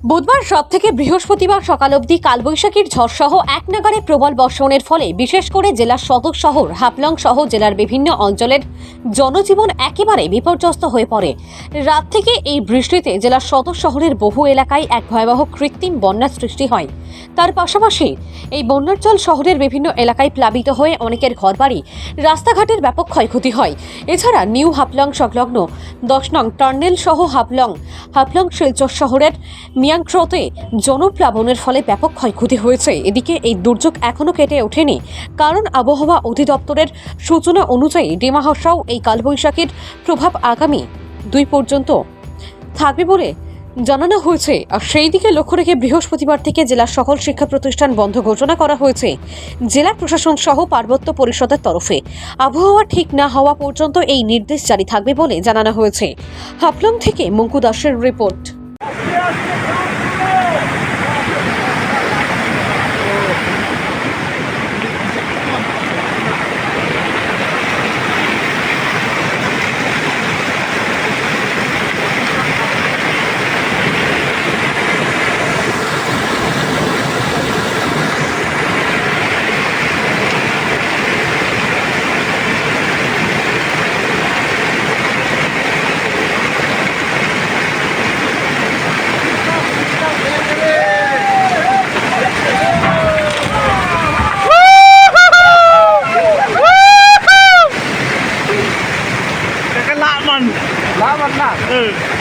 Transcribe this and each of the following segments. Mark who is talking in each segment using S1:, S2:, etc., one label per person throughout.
S1: বুধবার রাত থেকে বৃহস্পতিবার সকাল অবধি কালবৈশাখীর ঝড়সহ এক নাগাড়ে প্রবল বর্ষণের ফলে বিশেষ করে জেলার সদর শহর হাফলং সহ জেলার বিভিন্ন অঞ্চলের জনজীবন একেবারে বিপর্যস্ত হয়ে পড়ে। রাত থেকে এই বৃষ্টিতে জেলার সদর শহরের বহু এলাকায় এক ভয়াবহ কৃত্রিম বন্যার সৃষ্টি হয়। তার পাশাপাশি এই বন্যার জল শহরের বিভিন্ন এলাকায় প্লাবিত হয়ে অনেকের ঘরবাড়ি, রাস্তাঘাটের ব্যাপক ক্ষয়ক্ষতি হয়। এছাড়া নিউ হাফলং সংলগ্ন 10 নং টার্নেল সহ হাফলং শিলচর শহরের মিয়াংক্রতে জনপ্লাবনের ফলে ব্যাপক ক্ষয়ক্ষতি হয়েছে। এদিকে এই দুর্যোগ এখনও কেটে ওঠেনি, কারণ আবহাওয়া অধিদপ্তরের সূচনা অনুযায়ী ডিমা হাসাও এই কালবৈশাখীর প্রভাব আগামী 2 পর্যন্ত থাকবে বলে জানানো হয়েছে। আর সেই দিকে লক্ষ্য রেখে বৃহস্পতিবার থেকে জেলার সকল শিক্ষা প্রতিষ্ঠান বন্ধ ঘোষণা করা হয়েছে জেলা প্রশাসন সহ পার্বত্য পরিষদের তরফে। আবহাওয়া ঠিক না হওয়া পর্যন্ত এই নির্দেশ জারি থাকবে বলে জানানো হয়েছে। হাফলং থেকে মঙ্কু দাসের report.
S2: Laman na.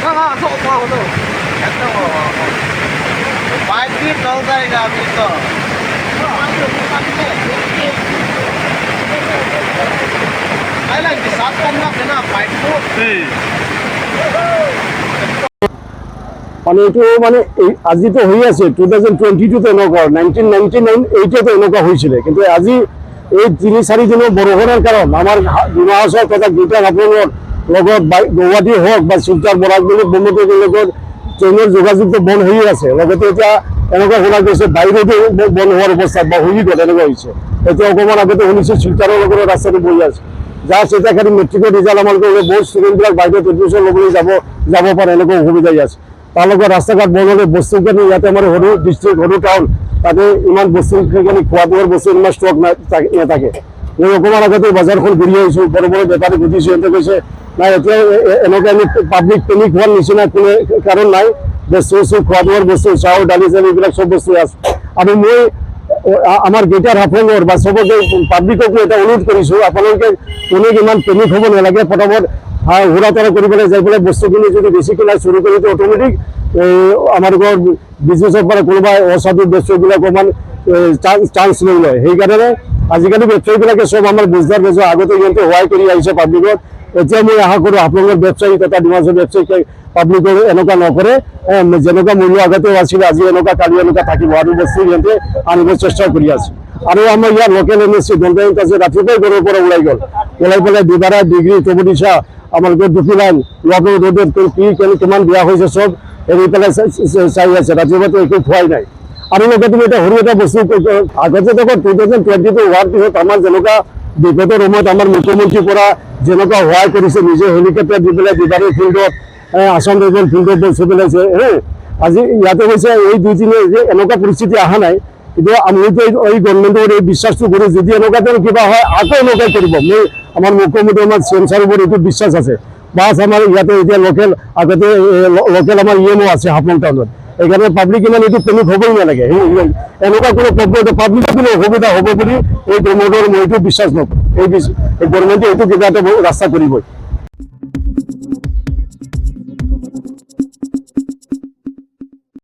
S2: Nakakasok ako to. Ito mo. 5 feet daw tayo gamit to. I like this. Saktan na kena 5 foot.
S3: মানে এইটো মানে আজি তো হৈ আছে 2022 তে এনেকুৱা 1999 এইটোতে এনেকুৱা হৈছিলে, কিন্তু আজি এই 3-4 দিনৰ বৰষুণৰ কাৰণ আমাৰ ডিমা হাছাও তথা গ্ৰেটাৰ হাফলঙৰ লগত গুৱাহাটী হওক বা শিলচৰ বৰাকবেলি ব্ৰহ্মপুত্ৰৰ লগত ট্ৰেইনৰ যোগাযোগটো বন্ধ হৈ আছে। লগতে এতিয়া এনেকুৱা শুনা গৈছে বাহিৰতো বন্ধ হোৱাৰ অৱস্থা বা হৈ গ'ল এনেকুৱা হৈছে। এতিয়া অকণমান আগতে শুনিছোঁ শিলচৰৰ লগত ৰাস্তাটো বহি আছে, যাৰ এতিয়া খালি মেট্ৰিকৰ ৰিজাল্ট আমাৰ বহুত ষ্টুডেণ্টবিলাক বাহিৰত এডমিশ্যন ল'বলৈ যাব পাৰে, এনেকুৱা অসুবিধাই আছে। তাৰ লগত ৰাস্তা ঘাট বন্ধ হ'লে বস্তুখিনি ইয়াতে আমাৰ সৰু ডিষ্ট্ৰিক্ট সৰু টাউন, তাতে ইমান বস্তুখিনি খোৱা বোৱাৰ বস্তু ইমান ষ্টক নাথাকে। মই অকণমান আগতে বজাৰখন ঘূৰি আহিছোঁ, বড় বড় বেপাৰী সুধিছোঁ, সিহঁতে কৈছে নাই এতিয়া এনেকৈ আমি পাব্লিক পেনিক হোৱাৰ নিচিনা কোনো কাৰণ নাই। বস্তু খোৱা বোৱাৰ বস্তু চাউল দালি চালি এইবিলাক চব বস্তু আছে। আৰু মই আমাৰ গ্ৰেটাৰ হাফলঙৰ বা চবকে পাব্লিকক এটা অনুৰোধ কৰিছোঁ, আপোনালোকে কোনো ইমান পেনিক হ'ব নালাগে। ফটাফট ঘূৰা তৰা কৰি পেলাই যাই পেলাই বস্তুখিনি যদি বেছি কিনা চুৰি কৰি অট'মেটিক আমাৰ বিজনেছৰ পৰা কোনোবা অসাধু ব্যৱসায়ীবিলাক অকণমান চান্স লৈ লয়। সেইকাৰণে আজিকালি ব্যৱসায়ীবিলাকে চব আমাৰ বুজদাৰ বেজৰ আগতে সিহঁতে সহায় কৰি আহিছে পাব্লিকক। এতিয়া মই আশা কৰোঁ আপোনালোকৰ ব্যৱসায়ী তথা ডিমা হাছাওৰ ব্যৱসায়ী পাব্লিকৰ এনেকুৱা নকৰে, যেনেকুৱা মূল্য আগতেও আছিলে আজি এনেকুৱা কালি এনেকুৱা থাকিব, আৰু বস্তু সিহঁতে আনিব চেষ্টা কৰি আছে। আৰু আমাৰ ইয়াৰ লোকেল MSC গভৰ্ণমেণ্ট আছে, ৰাতিপুৱাই ঘৰৰ পৰা ওলাই গ'ল, ওলাই পেলাই দিবাৰা ডিগ্ৰী টবদিছা আমালোকৰ দুখিলাইন লকডাউন ৰ'দত কিমান বেয়া হৈছে চব এৰি পেলাই চাই আছে, ৰাতিপুৱাতো একো খোৱাই নাই। আৰু লগতে তুমি এটা সৰু এটা বস্তু আগতে দেখোন 2022 হোৱাৰ পিছত আমাৰ যেনেকুৱা বিগতৰ সময়ত আমাৰ মুখ্যমন্ত্ৰীৰ পৰা যেনেকুৱা সহায় কৰিছে, নিজে হেলিকপ্টাৰ দি পেলাই দিবাৰী ফিল্ডত আসাম ৰাইফল ফিল্ডত বস্তু পেলাইছে। আজি ইয়াতে হৈছে এই 2-3 যে এনেকুৱা পৰিস্থিতি অহা নাই, কিন্তু আমিতো এই গভৰ্ণমেণ্টৰ এই বিশ্বাসটো কৰোঁ, যদি এনেকুৱা ধৰণৰ কিবা হয় আকৌ এনেকুৱাই কৰিব। মই আমাৰ মুখ্যমন্ত্ৰী আমাৰ CM ছাৰৰ ওপৰত এইটো বিশ্বাস আছে। বাছ আমাৰ ইয়াতে এতিয়া লোকেল আগতে লোকেল আমাৰ EMO আছে হাফলং টাউনত, সেইকাৰণে পাব্লিক ইমান এইটো পেনিক হ'বই নালাগে। এনেকুৱা কোনো প্ৰব্লেম পাব্লিকৰ কোনো অসুবিধা হ'ব বুলি এই গভৰ্ণমেণ্টৰ মই এইটো বিশ্বাস নকৰোঁ। এই গভৰ্ণমেণ্টে এইটো কিবা এটা ৰাস্তা কৰিবই।